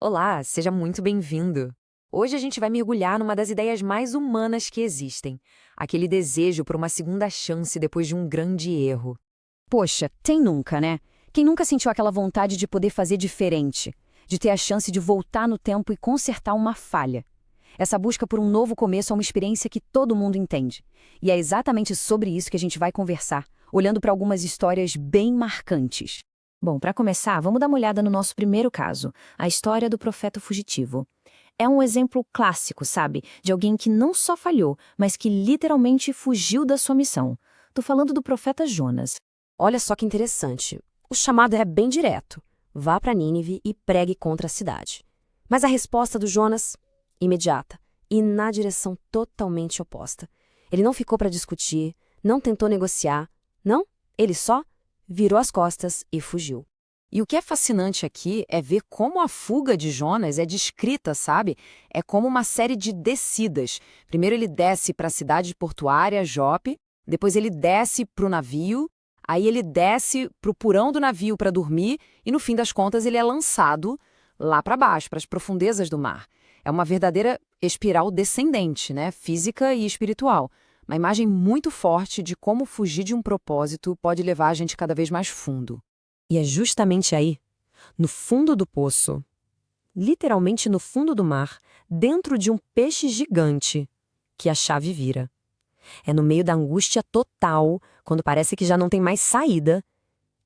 Olá, seja muito bem-vindo. Hoje a gente vai mergulhar numa das ideias mais humanas que existem, aquele desejo por uma segunda chance depois de um grande erro. Poxa, tem nunca, né? Quem nunca sentiu aquela vontade de poder fazer diferente? De ter a chance de voltar no tempo e consertar uma falha? Essa busca por um novo começo é uma experiência que todo mundo entende. E é exatamente sobre isso que a gente vai conversar, olhando para algumas histórias bem marcantes. Bom, para começar, vamos dar uma olhada no nosso primeiro caso, a história do profeta fugitivo. É um exemplo clássico, sabe? De alguém que não só falhou, mas que literalmente fugiu da sua missão. Tô falando do profeta Jonas. Olha só que interessante. O chamado é bem direto. Vá para Nínive e pregue contra a cidade. Mas a resposta do Jonas, imediata e na direção totalmente oposta. Ele não ficou para discutir, não tentou negociar, não, ele só virou as costas e fugiu. E o que é fascinante aqui é ver como a fuga de Jonas é descrita, sabe? É como uma série de descidas. Primeiro ele desce para a cidade portuária, Jope, depois ele desce para o navio, aí ele desce para o porão do navio para dormir e, no fim das contas, ele é lançado lá para baixo, para as profundezas do mar. É uma verdadeira espiral descendente, né? Física e espiritual. Uma imagem muito forte de como fugir de um propósito pode levar a gente cada vez mais fundo. E é justamente aí, no fundo do poço, literalmente no fundo do mar, dentro de um peixe gigante, que a chave vira. É no meio da angústia total, quando parece que já não tem mais saída,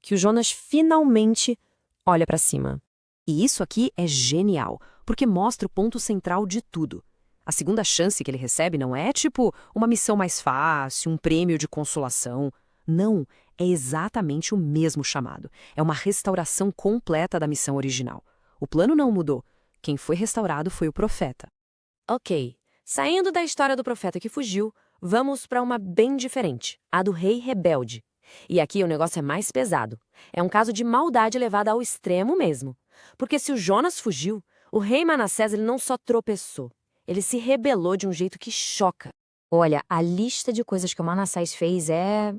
que o Jonas finalmente olha para cima. E isso aqui é genial, porque mostra o ponto central de tudo. A segunda chance que ele recebe não é tipo uma missão mais fácil, um prêmio de consolação. Não, é exatamente o mesmo chamado. É uma restauração completa da missão original. O plano não mudou. Quem foi restaurado foi o profeta. Ok, saindo da história do profeta que fugiu, vamos para uma bem diferente, a do rei rebelde. E aqui o negócio é mais pesado. É um caso de maldade levada ao extremo mesmo. Porque se o Jonas fugiu, o rei Manassés ele não só tropeçou, ele se rebelou de um jeito que choca. Olha, a lista de coisas que o Manassés fez é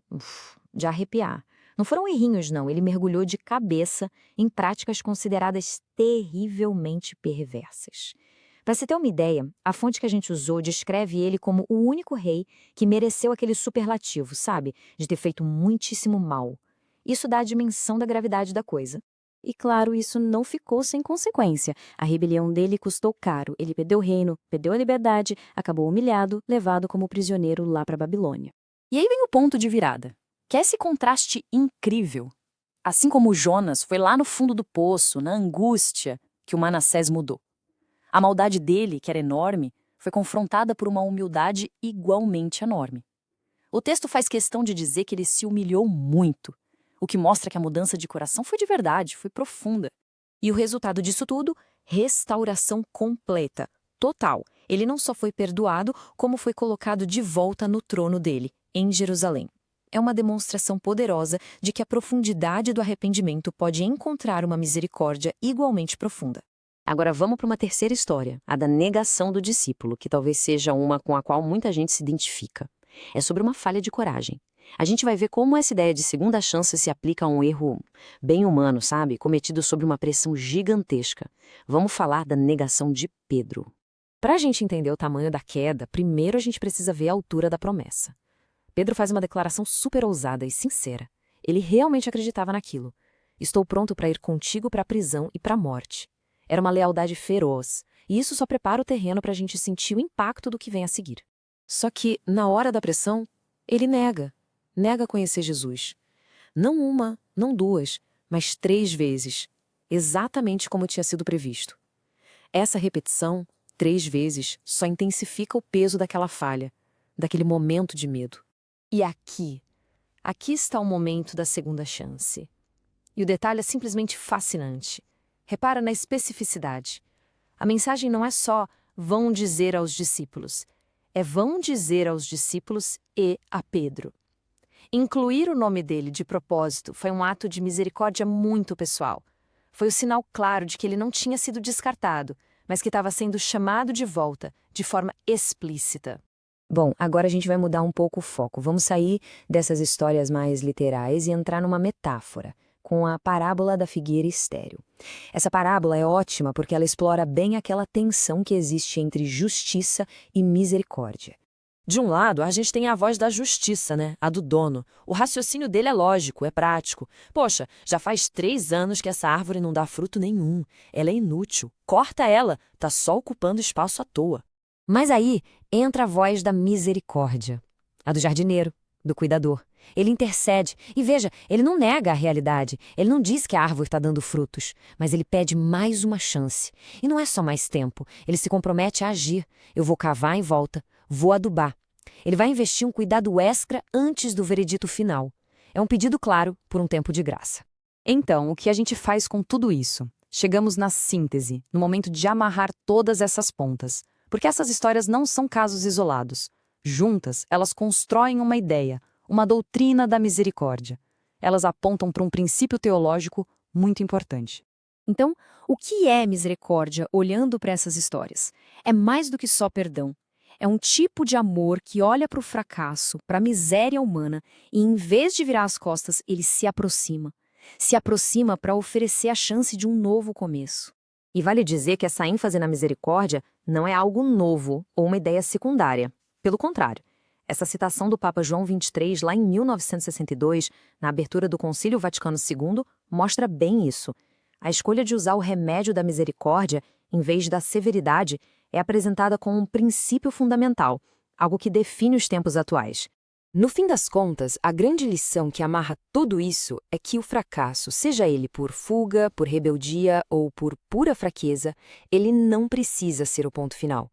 de arrepiar. Não foram errinhos, não. Ele mergulhou de cabeça em práticas consideradas terrivelmente perversas. Para você ter uma ideia, a fonte que a gente usou descreve ele como o único rei que mereceu aquele superlativo, sabe? De ter feito muitíssimo mal. Isso dá a dimensão da gravidade da coisa. E claro, isso não ficou sem consequência. A rebelião dele custou caro. Ele perdeu o reino, perdeu a liberdade, acabou humilhado, levado como prisioneiro lá para a Babilônia. E aí vem o ponto de virada, que é esse contraste incrível. Assim como Jonas foi lá no fundo do poço, na angústia, que o Manassés mudou. A maldade dele, que era enorme, foi confrontada por uma humildade igualmente enorme. O texto faz questão de dizer que ele se humilhou muito, o que mostra que a mudança de coração foi de verdade, foi profunda. E o resultado disso tudo? Restauração completa, total. Ele não só foi perdoado, como foi colocado de volta no trono dele, em Jerusalém. É uma demonstração poderosa de que a profundidade do arrependimento pode encontrar uma misericórdia igualmente profunda. Agora vamos para uma terceira história, a da negação do discípulo, que talvez seja uma com a qual muita gente se identifica. É sobre uma falha de coragem. A gente vai ver como essa ideia de segunda chance se aplica a um erro bem humano, sabe? Cometido sob uma pressão gigantesca. Vamos falar da negação de Pedro. Para a gente entender o tamanho da queda, primeiro a gente precisa ver a altura da promessa. Pedro faz uma declaração super ousada e sincera. Ele realmente acreditava naquilo. Estou pronto para ir contigo para a prisão e para a morte. Era uma lealdade feroz, e isso só prepara o terreno para a gente sentir o impacto do que vem a seguir. Só que, na hora da pressão, ele nega conhecer Jesus. Não uma, não duas, mas 3 vezes, exatamente como tinha sido previsto. Essa repetição, 3 vezes, só intensifica o peso daquela falha, daquele momento de medo. E aqui está o momento da segunda chance. E o detalhe é simplesmente fascinante. Repara na especificidade. A mensagem não é só vão dizer aos discípulos, é vão dizer aos discípulos e a Pedro. Incluir o nome dele de propósito foi um ato de misericórdia muito pessoal. Foi o sinal claro de que ele não tinha sido descartado, mas que estava sendo chamado de volta, de forma explícita. Bom, agora a gente vai mudar um pouco o foco. Vamos sair dessas histórias mais literais e entrar numa metáfora. com a parábola da figueira estéril. Essa parábola é ótima porque ela explora bem aquela tensão que existe entre justiça e misericórdia. De um lado, a gente tem a voz da justiça, né? A do dono. O raciocínio dele é lógico, é prático. Poxa, já faz 3 anos que essa árvore não dá fruto nenhum. Ela é inútil. Corta ela, tá só ocupando espaço à toa. Mas aí entra a voz da misericórdia. A do jardineiro, do cuidador. Ele intercede. E veja, ele não nega a realidade. Ele não diz que a árvore está dando frutos. Mas ele pede mais uma chance. E não é só mais tempo. Ele se compromete a agir. Eu vou cavar em volta. Vou adubar. Ele vai investir um cuidado extra antes do veredito final. É um pedido claro por um tempo de graça. Então, o que a gente faz com tudo isso? Chegamos na síntese, no momento de amarrar todas essas pontas. Porque essas histórias não são casos isolados. Juntas, elas constroem uma ideia, uma doutrina da misericórdia. Elas apontam para um princípio teológico muito importante. Então, o que é misericórdia olhando para essas histórias? É mais do que só perdão. É um tipo de amor que olha para o fracasso, para a miséria humana e, em vez de virar as costas, ele se aproxima. Se aproxima para oferecer a chance de um novo começo. E vale dizer que essa ênfase na misericórdia não é algo novo ou uma ideia secundária. Pelo contrário, essa citação do Papa João XXIII, lá em 1962, na abertura do Concílio Vaticano II, mostra bem isso. A escolha de usar o remédio da misericórdia, em vez da severidade, é apresentada como um princípio fundamental, algo que define os tempos atuais. No fim das contas, a grande lição que amarra tudo isso é que o fracasso, seja ele por fuga, por rebeldia ou por pura fraqueza, ele não precisa ser o ponto final.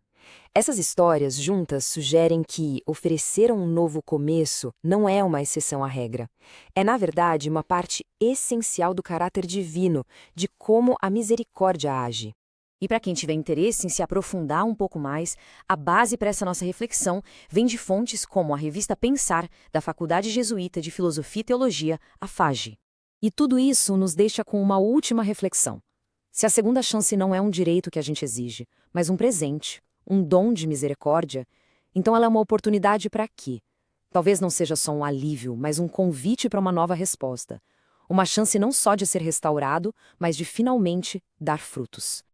Essas histórias juntas sugerem que oferecer um novo começo não é uma exceção à regra. É, na verdade, uma parte essencial do caráter divino, de como a misericórdia age. E para quem tiver interesse em se aprofundar um pouco mais, a base para essa nossa reflexão vem de fontes como a revista Pensar, da Faculdade Jesuíta de Filosofia e Teologia, a FAGE. E tudo isso nos deixa com uma última reflexão. Se a segunda chance não é um direito que a gente exige, mas um presente, um dom de misericórdia, então ela é uma oportunidade para quê? Talvez não seja só um alívio, mas um convite para uma nova resposta. Uma chance não só de ser restaurado, mas de finalmente dar frutos.